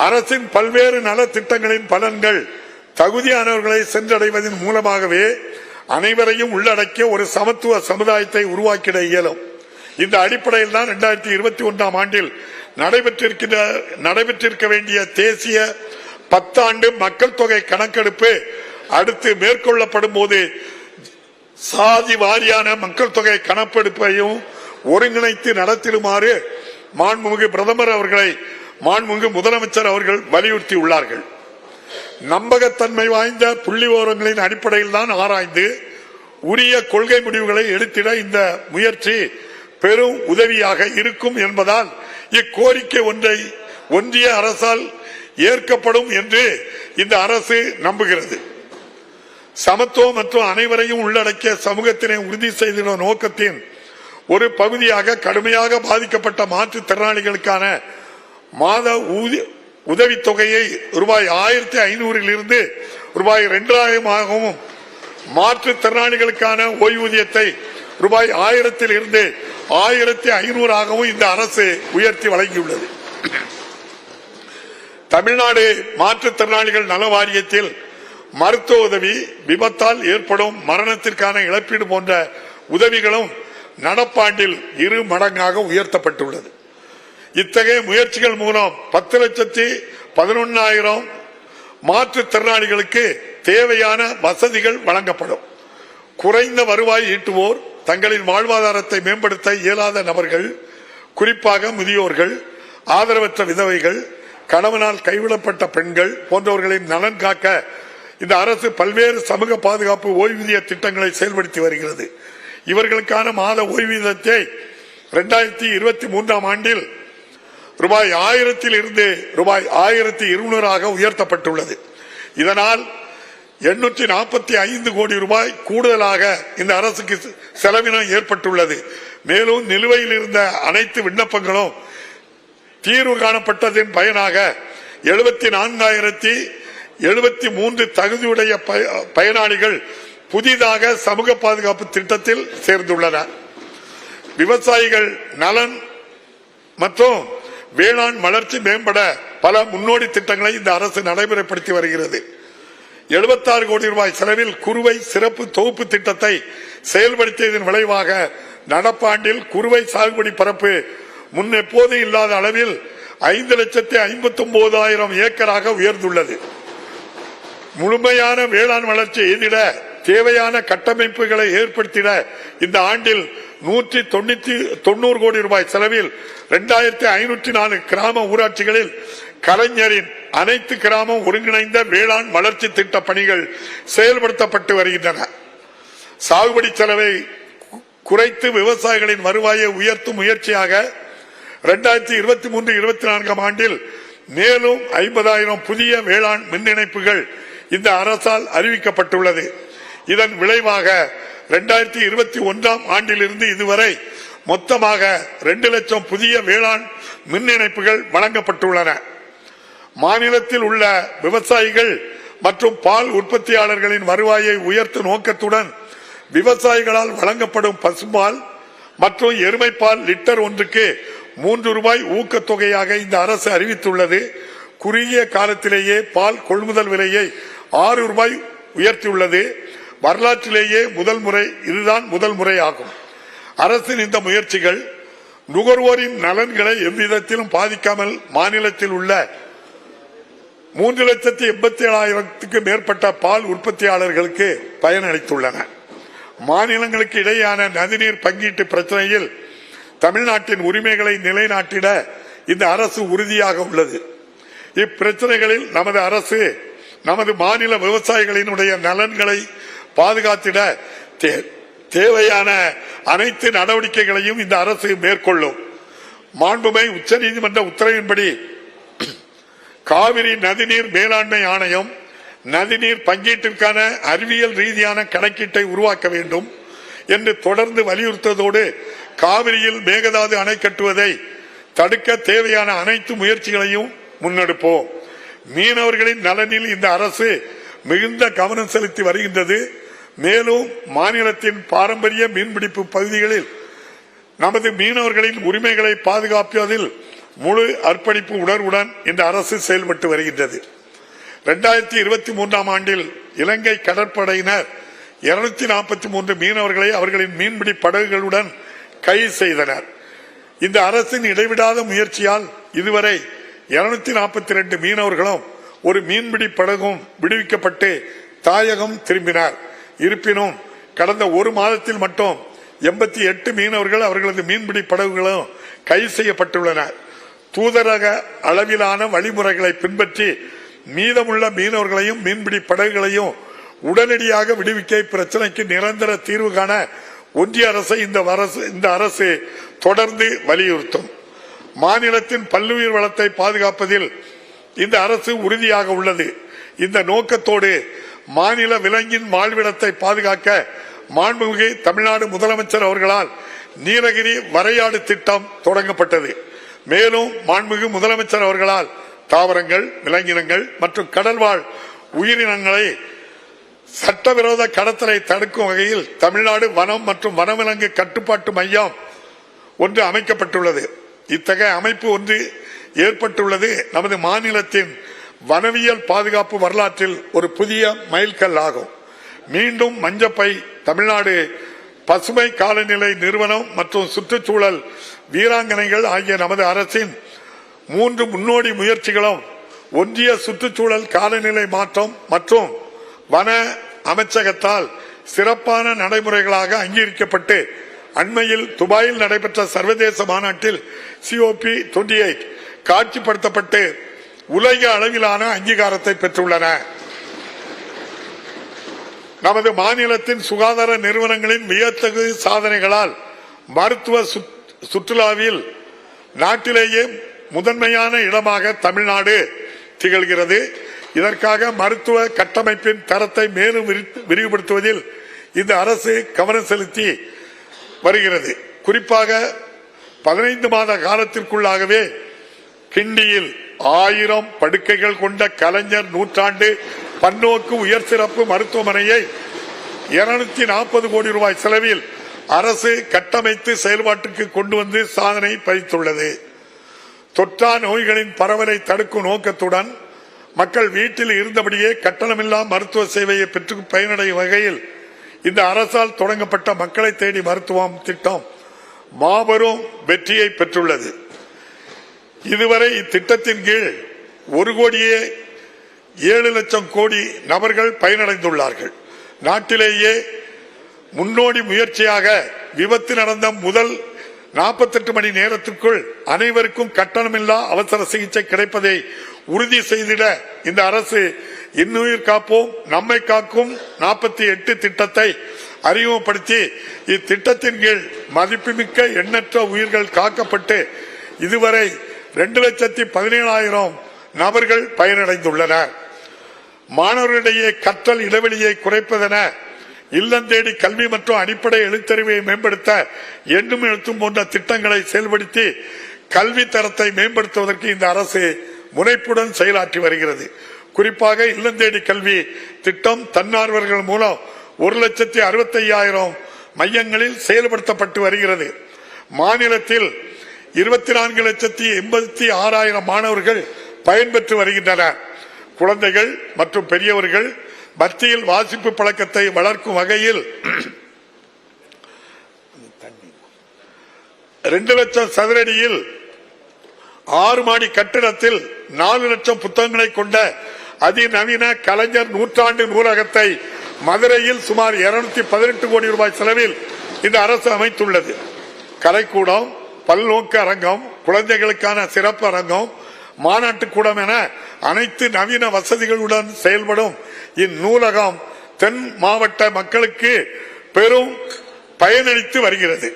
அரசின் பல்வேறு நலத்திட்டங்களின் பலன்கள் தகுதியானவர்களை சென்றடைவதன் மூலமாகவே அனைவரையும் உள்ளடக்கிய ஒரு சமத்துவ சமுதாயத்தை உருவாக்கிட இயலும். இந்த அடிப்படையில் தான் 2021ஆம் ஆண்டில் நடைபெற்றிருக்க வேண்டிய தேசிய 10 ஆண்டு மக்கள் தொகை கணக்கெடுப்பு அடுத்து மேற்கொள்ளப்படும் போது சாதி வாரியான மக்கள் தொகை கணக்கெடுப்பையும் ஒருங்கிணைத்து நடத்திடுமாறு மாண்புமிகு பிரதமர் அவர்களை மாண்புமிகு முதலமைச்சர் அவர்கள் வலியுறுத்தியுள்ளார்கள். நம்பகத்தன்மை வாய்ந்த புள்ளி விவரங்களின் அடிப்படையில் தான் ஆராய்ந்து உரிய கொள்கை முடிவுகளை எடுத்திட இந்த முயற்சி பெரும் உதவியாக இருக்கும் என்பதால் இக்கோரிக்கை ஒன்றிய அரசால் ஏற்கப்படும் என்று இந்த அரசு நம்புகிறது. சமத்துவம் மற்றும் அனைவரையும் உள்ளடக்கிய சமூகத்தினை உறுதி செய்த நோக்கத்தின் ஒரு பகுதியாக கடுமையாக பாதிக்கப்பட்ட மாற்றுத்திறனாளிகளுக்கான மாத உதவித்தொகையை ரூபாய் 1500 இருந்து ரூபாய் 2000 மாற்றுத்திறனாளிகளுக்கான ஓய்வூதியத்தை ரூபாய் 1000 இருந்து 1500 இந்த அரசு உயர்த்தி வழங்கியுள்ளது. தமிழ்நாடு மாற்றுத்திறனாளிகள் நல வாரியத்தில் மருத்துவ உதவி, விபத்தால் ஏற்படும் மரணத்திற்கான இழப்பீடு போன்ற உதவிகளும் நடப்பாண்டில் 2 மடங்காக உயர்த்தப்பட்டுள்ளது. இத்தகைய முயற்சிகள் மூலம் 10,11,000 மாற்றுத்திறனாளிகளுக்கு தேவையான வசதிகள் வழங்கப்படும். குறைந்த வருவாய் ஈட்டுவோர், தங்களின் வாழ்வாதாரத்தை மேம்படுத்த இயலாத நபர்கள், குறிப்பாக முதியோர்கள், ஆதரவற்ற விதவைகள், கணவனால் கைவிடப்பட்ட பெண்கள் போன்றவர்களின் நலன் காக்க இந்த அரசு பல்வேறு சமூக பாதுகாப்பு ஓய்வூதிய திட்டங்களை செயல்படுத்தி வருகிறது. இவர்களுக்கான மாத ஓய்வூதியத்தை 2023ஆம் ஆண்டில் ரூபாய் 1000 இருந்து ரூபாய் 1200 உயர்த்தப்பட்டுள்ளது. இதனால் 845 கோடி ரூபாய் கூடுதலாக இந்த அரசுக்கு செலவினம் ஏற்பட்டுள்ளது. மேலும் நிலுவையில் இருந்த அனைத்து விண்ணப்பங்களும் தீர்வு காணப்பட்டதன் பயனாக 74,073 தகுதியுடைய பயனாளிகள் புதிதாக சமூக பாதுகாப்பு திட்டத்தில் சேர்ந்துள்ளனர். விவசாயிகள் நலன் மற்றும் வேளாண் வளர்ச்சி மேம்பட பல முன்னோடி திட்டங்களை இந்த அரசு நடைமுறைப்படுத்தி வருகிறது. 76 கோடி ரூபாய் செலவில் குறுவை சிறப்பு தொகுப்பு திட்டத்தை செயல்படுத்தியதன் விளைவாக நடப்பாண்டில் குறுவை சாகுபடி பரப்பு முன் எப்போது இல்லாத அளவில் 5,59,000 ஏக்கராக உயர்ந்துள்ளது. முழுமையான வேளாண் வளர்ச்சி எதிர தேவையான கட்டமைப்புகளை ஏற்படுத்திட இந்த ஆண்டில் 190 கோடி ரூபாய் செலவில் 2504 கிராம ஊராட்சிகளில் கலைஞரின் அனைத்து கிராமம் ஒருங்கிணைந்த வேளாண் வளர்ச்சி திட்ட பணிகள் செயல்படுத்தப்பட்டு வருகின்றன. சாகுபடி செலவை குறைத்து விவசாயிகளின் வருவாயை உயர்த்தும் முயற்சியாக 2023-24 ஆண்டில் மேலும் 50,000 புதிய வேளாண் மின் இணைப்புகள் இந்த அரசால் அறிவிக்கப்பட்டுள்ளது. இதன் விளைவாக 2021ஆம் ஆண்டிலிருந்து இதுவரை மொத்தமாக 2 லட்சம் புதிய வேளாண் மின் இணைப்புகள் வழங்கப்பட்டுள்ளன. மாநிலத்தில் உள்ள விவசாயிகள் மற்றும் பால் உற்பத்தியாளர்களின் வருவாயை உயர்த்தும் நோக்கத்துடன் விவசாயிகளால் வழங்கப்படும் பசும்பால் மற்றும் எருமைப்பால் லிட்டர் ஒன்றுக்கு 3 ரூபாய் ஊக்கத்தொகையாக இந்த அரசு அறிவித்துள்ளது. குறுகிய காலத்திலேயே பால் கொள்முதல் விலையை 6 ரூபாய் உயர்த்தியுள்ளது. வரலாற்றிலேயே இதுதான் முதல் முறை ஆகும். அரசின் இந்த முயற்சிகள் நுகர்வோரின் நலன்களை எவ்விதத்திலும் பாதிக்காமல் மாநிலத்தில் உள்ள 3,87,000 மேற்பட்ட பால் உற்பத்தியாளர்களுக்கு பயனளித்துள்ளன. மாநிலங்களுக்கு இடையேயான நதிநீர் பங்கீட்டு பிரச்சனையில் தமிழ்நாட்டின் உரிமைகளை நிலைநாட்டிட இந்த அரசு உறுதியாக உள்ளது. இப்பிரச்சனைகளில் நமது அரசு நமது மாநில விவசாயிகளினுடைய நலன்களை பாதுகாத்திட தேவையான அனைத்து நடவடிக்கைகளையும் இந்த அரசு மேற்கொள்ளும். மாண்புமிகு உச்சநீதிமன்ற உத்தரவின்படி காவிரி நதிநீர் மேலாண்மை ஆணையம் நதிநீர் பங்கீட்டிற்கான அறிவியல் ரீதியான கணக்கீட்டை உருவாக்க வேண்டும் என்று தொடர்ந்து வலியுறுத்ததோடு காவிரியில் மேகதாது அணை கட்டுவதை தடுக்க தேவையான அனைத்து முயற்சிகளையும் முன்னெடுப்போம். மீனவர்களின் நலனில் இந்த அரசு மிகுந்த கவனம் செலுத்தி வருகின்றது. மேலும் மாநிலத்தின் பாரம்பரிய மீன்பிடிப்பு பகுதிகளில் நமது மீனவர்களின் உரிமைகளை பாதுகாப்பதில் முழு அர்ப்பணிப்பு உணர்வுடன் இந்த அரசு செயல்பட்டு வருகின்றது. 2023 ஆண்டில் இலங்கை கடற்படையினர் 243 மீனவர்களை அவர்களின் மீன்பிடி படகுகளுடன் கைது செய்தனர். இந்த அரசின் இடைவிடாத முயற்சியால் இதுவரை 242 மீனவர்களும் ஒரு மீன்பிடி படகும் விடுவிக்கப்பட்டு தாயகம் திரும்பினார். இருப்பினும் கடந்த ஒரு மாதத்தில் மட்டும் 88 மீனவர்கள் அவர்களது மீன்பிடி படகுகளும் கைது செய்யப்பட்டுள்ளனர். தூதரக அளவிலான வழிமுறைகளை பின்பற்றி மீதமுள்ள மீனவர்களையும் மீன்பிடி படகுகளையும் உடனடியாக விடுவிக்க பிரச்சனைக்கு நிரந்தர தீர்வு காண ஒன்றிய அரசை இந்த அரசு தொடர்ந்து வலியுறுத்தும். மாநிலத்தின் பல்லுயிர் வளத்தை பாதுகாப்பதில் இந்த அரசு உறுதியாக உள்ளது. இந்த நோக்கத்தோடு மாநில விலங்கின் வாழ்விடத்தை பாதுகாக்க மாண்புமிகு தமிழ்நாடு முதலமைச்சர் அவர்களால் நீலகிரி வரையாடு திட்டம் தொடங்கப்பட்டது. மேலும் மாண்புமிகு முதலமைச்சர் அவர்களால் தாவரங்கள், விலங்கினங்கள் மற்றும் கடல்வாழ் உயிரினங்களை சட்டவிரோத கடத்தலை தடுக்கும் வகையில் தமிழ்நாடு வனம் மற்றும் வனவிலங்கு கட்டுப்பாட்டு மையம் ஒன்று அமைக்கப்பட்டுள்ளது. இத்தகைய அமைப்பு ஒன்று ஏற்பட்டுள்ளது நமது மாநிலத்தின் வனவியல் பாதுகாப்பு வரலாற்றில் ஒரு புதிய மைல்கல் ஆகும். மீண்டும் மஞ்சப்பை தமிழ்நாடு பசுமை காலநிலை நிறுவனம் மற்றும் சுற்றுச்சூழல் வீராங்கனைகள் ஆகிய நமது அரசின் 3 முன்னோடி முயற்சிகளும் ஒன்றிய சுற்றுச்சூழல் காலநிலை மாற்றம் மற்றும் வன அமைச்சகத்தால் சிறப்பான நடைமுறைகளாக அங்கீகரிக்கப்பட்டு அண்மையில் துபாயில் நடைபெற்ற சர்வதேச மாநாட்டில் COP28 காட்சிப்படுத்தப்பட்டு உலக அளவிலான அங்கீகாரத்தை பெற்றுள்ளன. நமது மாநிலத்தின் சுகாதார நிறுவனங்களின் வியத்தகு சாதனைகளால் மருத்துவ சுற்றுலாவில் நாட்டிலேயே முதன்மையான இடமாக தமிழ்நாடு திகழ்கிறது. இதற்காக மருத்துவ கட்டமைப்பின் தரத்தை மேலும் விரிவுபடுத்துவதில் இந்த அரசு கவனம் செலுத்தி வருகிறது. குறிப்பாக 15 மாத காலத்திற்குள்ளாகவே கிண்டியில் 1000 படுக்கைகள் கொண்ட கலைஞர் நூற்றாண்டு பன்னோக்கு உயர் சிறப்பு மருத்துவமனையை 240 கோடி ரூபாய் செலவில் அரசு கட்டமைத்து செயல்பாட்டுக்கு கொண்டு வந்து சாதனை படைத்துள்ளது. தொற்றா நோய்களின் பரவலை தடுக்கும் நோக்கத்துடன் மக்கள் வீட்டில் இருந்தபடியே கட்டணமில்லா மருத்துவ சேவையை பெற்று பயனடையும் வகையில் இந்த அரசால் தொடங்கப்பட்ட மக்களை தேடி மருத்துவம் திட்டம் மாபெரும் வெற்றியை பெற்றுள்ளது. இதுவரை இத்திட்டத்தின் கீழ் 1,07,00,000 கோடி நபர்கள் பயனடைந்துள்ளார்கள். நாட்டிலேயே முன்னோடி முயற்சியாக விபத்து நடந்த முதல் 48 மணி நேரத்திற்குள் அனைவருக்கும் கட்டணமில்லா அவசர சிகிச்சை கிடைப்பதை உறுதி செய்திட இந்த அரசு இன்னுயிர் காப்போம் நம்மை காக்கும் 48 திட்டத்தை அறிமுகப்படுத்தி இத்திட்டத்தின் கீழ் மதிப்புமிக்க எண்ணற்ற உயிர்கள் காக்கப்பட்டு இதுவரை 2,17,000 நபர்கள் பயனடைந்துள்ளனர். மாணவர்களிடையே கற்றல் இடைவெளியை குறைப்பதென இல்லம் தேடி கல்வி மற்றும் அடிப்படை எழுத்தறிவை மேம்படுத்த எண்ணும் எழுத்தும் போன்ற திட்டங்களை செயல்படுத்தி கல்வி தரத்தை மேம்படுத்துவதற்கு இந்த அரசு முனைப்புடன் செயலாற்றி வருகிறது. குறிப்பாக இல்லம் தேடி கல்வி திட்டம் தன்னார்வர்கள் மூலம் 1,65,000 மையங்களில் செயல்படுத்தப்பட்டு வருகிறது. மாநிலத்தில் 24,86,000 மாணவர்கள் பயன்பெற்று வருகின்றனர். குழந்தைகள் மற்றும் பெரியவர்கள் மத்தியில் வாசிப்பு பழக்கத்தை வளர்க்கும் வகையில் 2 லட்சம் சதுரடியில் 6 மாடி கட்டிடத்தில் 4 லட்சம் புத்தகங்களை கொண்ட அதிநவீன கலைஞர் நூற்றாண்டு நூலகத்தை மதுரையில் சுமார் 218 கோடி ரூபாய் செலவில் இந்த அரசு அமைத்துள்ளது. கலைக்கூடம், பல்நோக்கு அரங்கம், குழந்தைகளுக்கான சிறப்பு அரங்கம், மாநாட்டு கூடம் என அனைத்து நவீன வசதிகளுடன் செயல்படும் இந்நூலகம் தென் மாவட்ட மக்களுக்கு பெரும் பயனளித்து வருகிறது.